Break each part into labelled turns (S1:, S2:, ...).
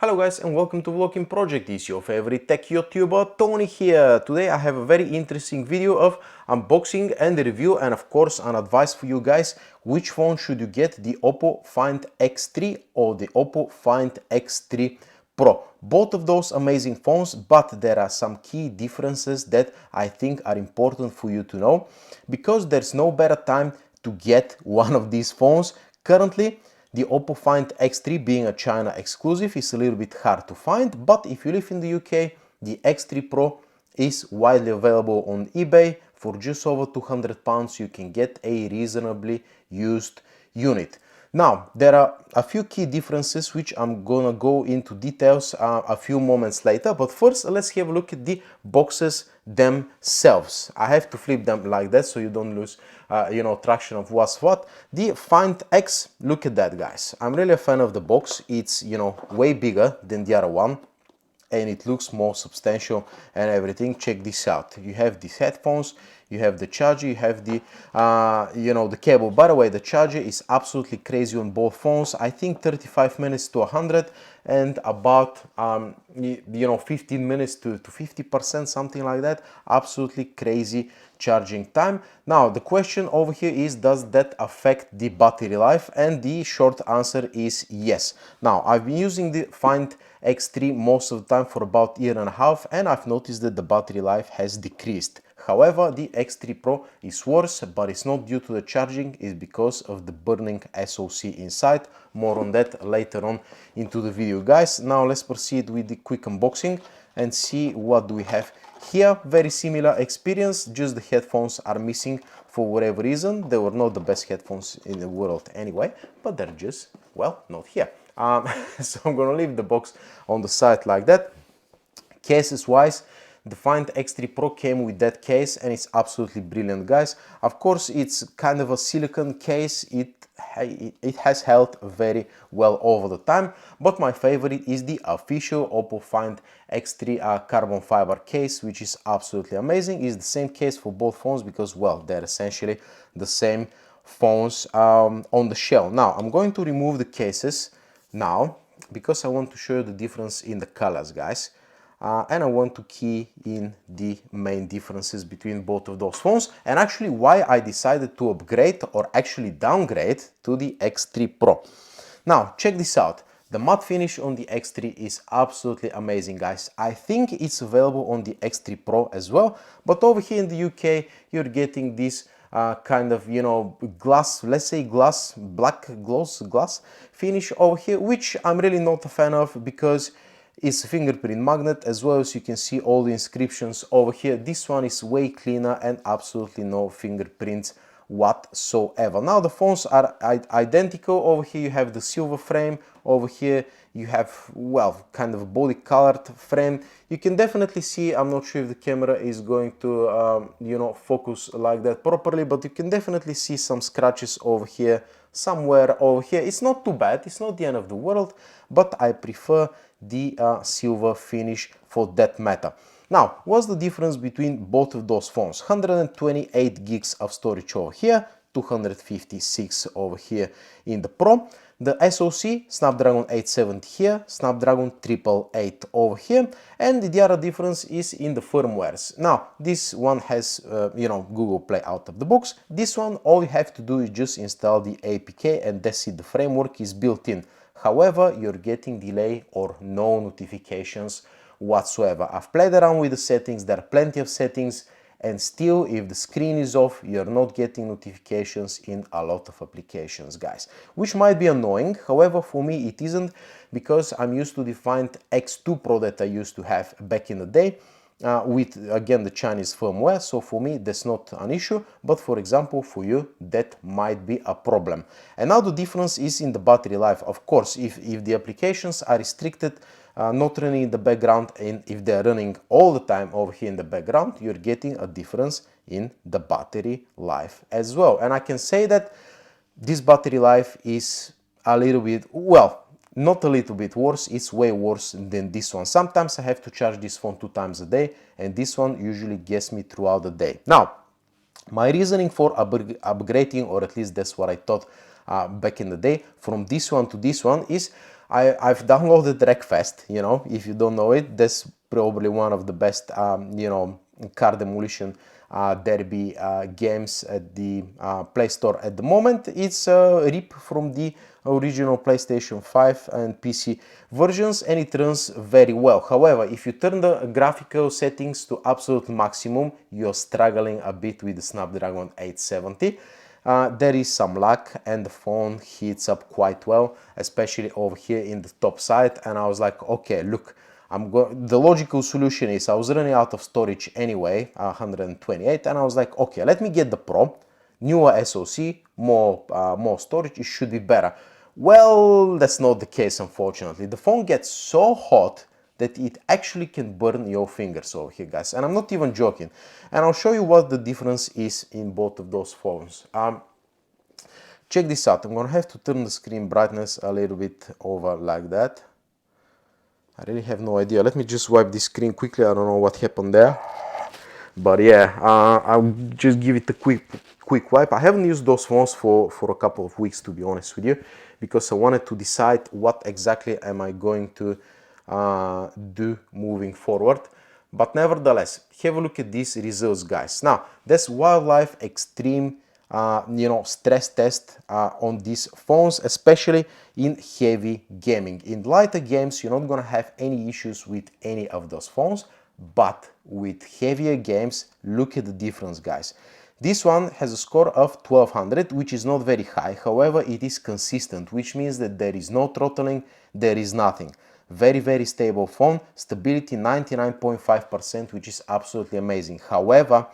S1: Hello guys and welcome to Vlogging Project. It's your favorite tech YouTuber Tony here. Today I have a very interesting video of unboxing and review and of course an advice for you guys. Which phone should you get, the Oppo Find X3 or the Oppo Find X3 Pro? Both of those amazing phones, but there are some key differences that I think are important for you to know, because there's no better time to get one of these phones. Currently, the Oppo Find X3 being a China exclusive is a little bit hard to find, but if you live in the UK, the X3 Pro is widely available on eBay. For just over £200 you can get a reasonably used unit. Now, there are a few key differences which I'm gonna go into details a few moments later, but first let's have a look at the boxes themselves. I have to flip them like that so you don't lose traction of what's what. The Find X, look at that guys. I'm really a fan of the box. It's way bigger than the other one and it looks more substantial and everything. Check this out. You have these headphones, you have the charger, you have the the cable. By the way, the charger is absolutely crazy on both phones. I think 35 minutes to 100 and about 15 minutes to 50%, something like that. Absolutely crazy charging time. Now the question over here is, does that affect the battery life? And the short answer is yes. Now I've been using the Find X3 most of the time for about a year and a half, and I've noticed that the battery life has decreased. However, the X3 Pro is worse, but it's not due to the charging, it's because of the burning SoC inside. More on that later on into the video, guys. Now let's proceed with the quick unboxing and see what do we have here. Very similar experience, just the headphones are missing for whatever reason. They were not the best headphones in the world anyway, but they're just, well, not here. So I'm gonna leave the box on the side like that. Cases wise, the Find X3 Pro came with that case and it's absolutely brilliant, guys. Of course, it's kind of a silicone case. It has held very well over the time, but my favorite is the official Oppo Find X3 carbon fiber case, which is absolutely amazing. It's the same case for both phones because, well, they're essentially the same phones on the shell. Now, I'm going to remove the cases now because I want to show you the difference in the colors, guys. And I want to key in the main differences between both of those phones and actually why I decided to upgrade or actually downgrade to the X3 Pro. Now, check this out. The matte finish on the X3 is absolutely amazing, guys. I think it's available on the X3 Pro as well, but over here in the UK, you're getting this kind of glass, let's say glass, black gloss glass finish over here, which I'm really not a fan of because it's a fingerprint magnet, as well as you can see all the inscriptions over here. This one is way cleaner and absolutely no fingerprints whatsoever. Now the phones are identical. Over here you have the silver frame, over here you have, well, kind of body colored frame. You can definitely see, I'm not sure if the camera is going to focus like that properly, but you can definitely see some scratches over here, somewhere over here. It's not too bad, it's not the end of the world, but I prefer the silver finish for that matter. Now, what's the difference between both of those phones? 128 gigs of storage over here, 256 over here in the Pro. The SoC, Snapdragon 870 here, Snapdragon 888 over here, and the other difference is in the firmwares. Now, this one has, Google Play out of the box. This one, all you have to do is just install the APK and that's it, the framework is built in. However, you're getting delay or no notifications whatsoever. I've played around with the settings, there are plenty of settings, and still if the screen is off, you're not getting notifications in a lot of applications, guys, which might be annoying. However, for me it isn't, because I'm used to the Find X2 Pro that I used to have back in the day with, again, the Chinese firmware. So for me that's not an issue, but for example for you that might be a problem. And now the difference is in the battery life. Of course, if the applications are restricted, not running in the background, and if they're running all the time over here in the background, you're getting a difference in the battery life as well. And I can say that this battery life is a little bit, well, not a little bit worse, it's way worse than this one. Sometimes I have to charge this phone 2 times a day, and this one usually gets me throughout the day. Now, My reasoning for upgrading, or at least that's what I thought back in the day, from this one to this one is I've downloaded Wreckfest. You know, if you don't know it, that's probably one of the best, you know, car demolition derby games at the Play Store at the moment. It's a rip from the original PlayStation 5 and PC versions, and it runs very well. However, if you turn the graphical settings to absolute maximum, you're struggling a bit with the Snapdragon 870. There is some lag and the phone heats up quite well, especially over here in the top side. And I was like, okay, look, the logical solution is I was running out of storage anyway, 128, and I was like, okay, let me get the Pro, newer SoC, more storage, it should be better. Well, that's not the case, unfortunately. The phone gets so hot that it actually can burn your fingers over here, guys, and I'm not even joking. And I'll show you what the difference is in both of those phones. Check this out. I'm gonna have to turn the screen brightness a little bit over like that. I really have no idea. Let me just wipe this screen quickly. I don't know what happened there, but yeah, I'll just give it a quick wipe. I haven't used those phones for a couple of weeks, to be honest with you, because I wanted to decide what exactly am I going to do moving forward. But nevertheless, have a look at these results, guys. Now, that's Wildlife Extreme you know, stress test on these phones, especially in heavy gaming. In lighter games, you're not gonna have any issues with any of those phones, but with heavier games, look at the difference, guys. This one has a score of 1200, which is not very high. However, it is consistent, which means that there is no throttling, there is nothing. Very stable phone, stability 99.5%, which is absolutely amazing. However,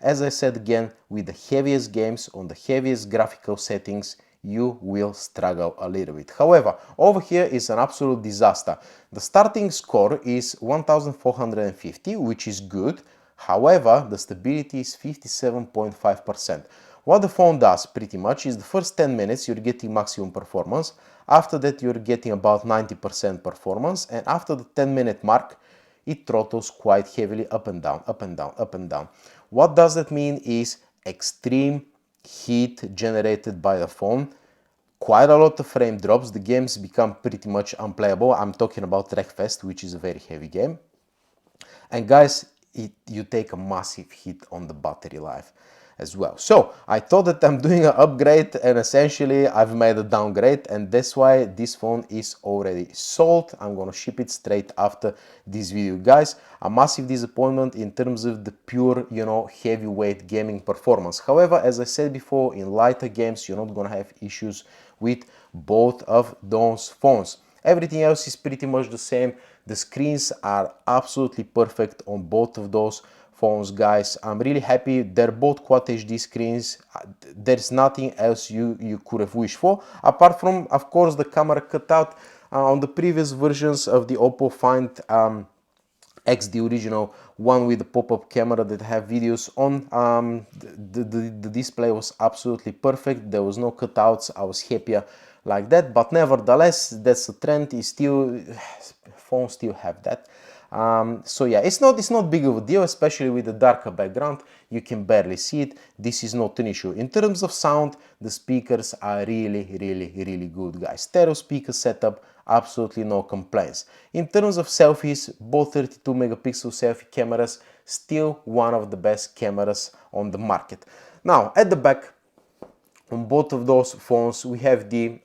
S1: as I said again, with the heaviest games on the heaviest graphical settings, you will struggle a little bit. However, over here is an absolute disaster. The starting score is 1450, which is good. However, the stability is 57.5%. What the phone does pretty much is the first 10 minutes you're getting maximum performance. After that, you're getting about 90% performance. And after the 10-minute mark, it throttles quite heavily up and down, up and down, up and down. What does that mean is extreme heat generated by the phone, quite a lot of frame drops, the games become pretty much unplayable. I'm talking about Wreckfest, which is a very heavy game. And guys, you take a massive hit on the battery life as well. So I thought that I'm doing an upgrade, and essentially I've made a downgrade, and that's why this phone is already sold. I'm gonna ship it straight after this video, guys. A massive disappointment in terms of the pure, you know, heavyweight gaming performance. However, as I said before, in lighter games you're not gonna have issues with both of those phones. Everything else is pretty much the same. The screens are absolutely perfect on both of those phones, guys. I'm really happy. They're both Quad HD screens. There's nothing else you could have wished for, apart from, of course, the camera cutout. On the previous versions of the Oppo Find X, the original one with the pop-up camera that have videos on, the display was absolutely perfect. There was no cutouts. I was happier like that, but nevertheless, that's a trend. Is still, phones still have that. So yeah, it's not big of a deal, especially with the darker background. You can barely see it. This is not an issue. In terms of sound, the speakers are really good, guys. Stereo speaker setup, absolutely no complaints. In terms of selfies, both 32 megapixel selfie cameras, still one of the best cameras on the market. Now, at the back, on both of those phones, we have the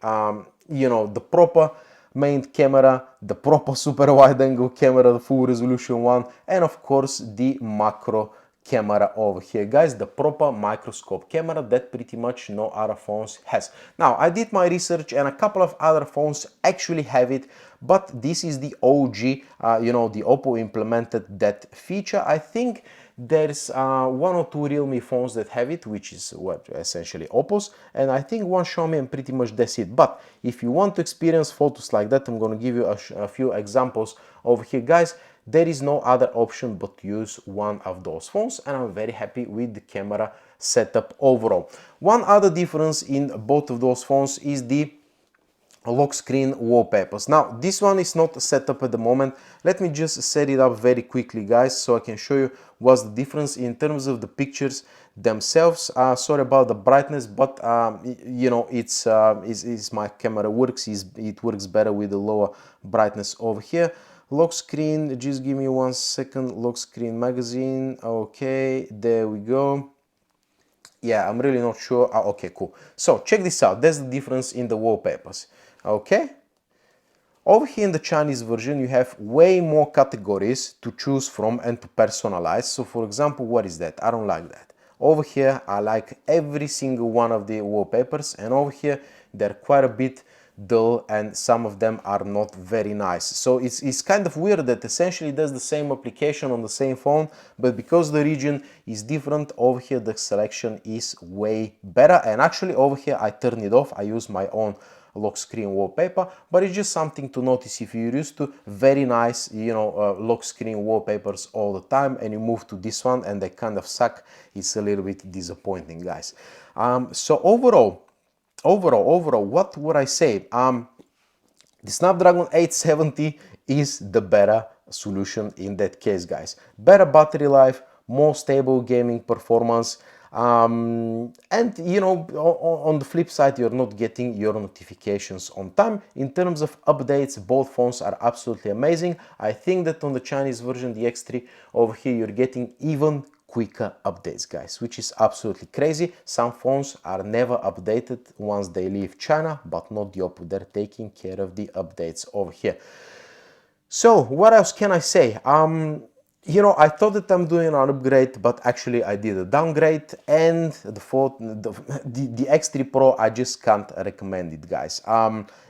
S1: you know, the proper main camera, the proper super wide angle camera, the full resolution one, and of course the macro camera over here, guys, the proper microscope camera that pretty much no other phones has. Now, I did my research and a couple of other phones actually have it, but this is the OG, you know, the Oppo implemented that feature. I think there's one or two Realme phones that have it, which is what essentially Oppo's, and I think one Xiaomi, and pretty much that's it. But if you want to experience photos like that, I'm going to give you a few examples over here, guys. There is no other option but to use one of those phones, and I'm very happy with the camera setup overall. One other difference in both of those phones is the lock screen wallpapers. Now this one is not set up at the moment. Let me just set it up very quickly, guys, so I can show you what's the difference in terms of the pictures themselves. Sorry about the brightness, but you know, it's my camera works, it works better with the lower brightness over here. Lock screen, just give me 1 second. Lock screen magazine. Okay, there we go. Yeah, I'm really not sure. Okay, cool. So check this out. There's the difference in the wallpapers. Okay, over here in the Chinese version you have way more categories to choose from and to personalize. So for example, what is that? I don't like that. Over here I like every single one of the wallpapers, and over here they're quite a bit dull and some of them are not very nice. So it's kind of weird that essentially does the same application on the same phone, but because the region is different, over here the selection is way better. And actually over here I turn it off. I use my own lock screen wallpaper, but it's just something to notice if you're used to very nice, you know, lock screen wallpapers all the time and you move to this one and they kind of suck. It's a little bit disappointing, guys. So overall, what would I say? The Snapdragon 870 is the better solution in that case, guys. Better battery life, more stable gaming performance, and you know, on the flip side, you're not getting your notifications on time. In terms of updates, both phones are absolutely amazing. I think that on the Chinese version, the X3, over here you're getting even quicker updates, guys, which is absolutely crazy. Some phones are never updated once they leave China, but not the Oppo. They're taking care of the updates over here. So what else can I say? You know, I thought that I'm doing an upgrade, but actually I did a downgrade, and the X3 Pro, I just can't recommend it, guys.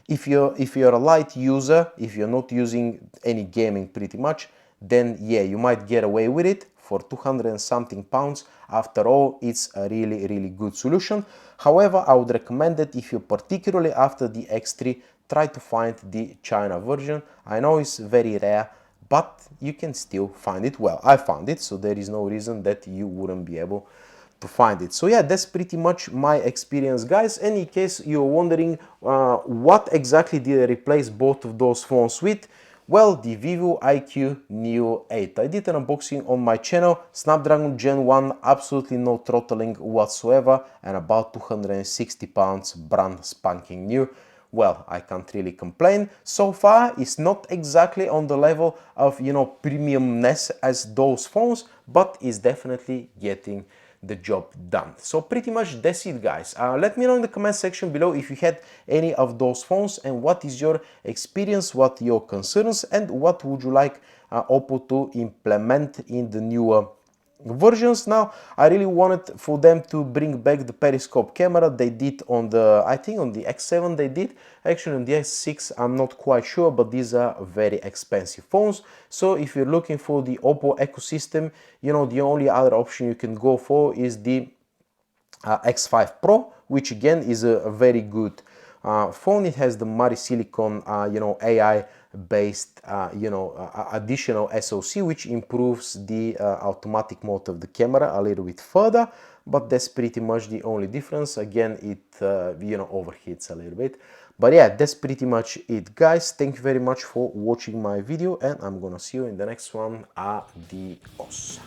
S1: If you're a light user, if you're not using any gaming pretty much, then yeah, you might get away with it for 200 and something pounds. After all, it's a really good solution. However, I would recommend that if you're particularly after the X3, try to find the China version. I know it's very rare, but you can still find it. Well, I found it, so there is no reason that you wouldn't be able to find it. So yeah, that's pretty much my experience, guys. And in case you're wondering what exactly did I replace both of those phones with, well, the Vivo IQ Neo 8. I did an unboxing on my channel. Snapdragon Gen 1, absolutely no throttling whatsoever, and about 260 pounds, brand spanking new. Well, I can't really complain. So far, it's not exactly on the level of, you know, premiumness as those phones, but it's definitely getting the job done. So pretty much that's it, guys. Let me know in the comment section below if you had any of those phones and what is your experience, what your concerns, and what would you like Oppo to implement in the newer versions. Now I really wanted for them to bring back the periscope camera. They did on the, I think on the X7 they did. Actually on the X6 I'm not quite sure, but these are very expensive phones. So if you're looking for the Oppo ecosystem, you know, the only other option you can go for is the X5 Pro, which again is a very good phone. It has the Silicon, you know, AI based, you know, additional SoC, which improves the automatic mode of the camera a little bit further, but that's pretty much the only difference. Again, it you know, overheats a little bit, but yeah, that's pretty much it, guys. Thank you very much for watching my video, and I'm gonna see you in the next one. Adios.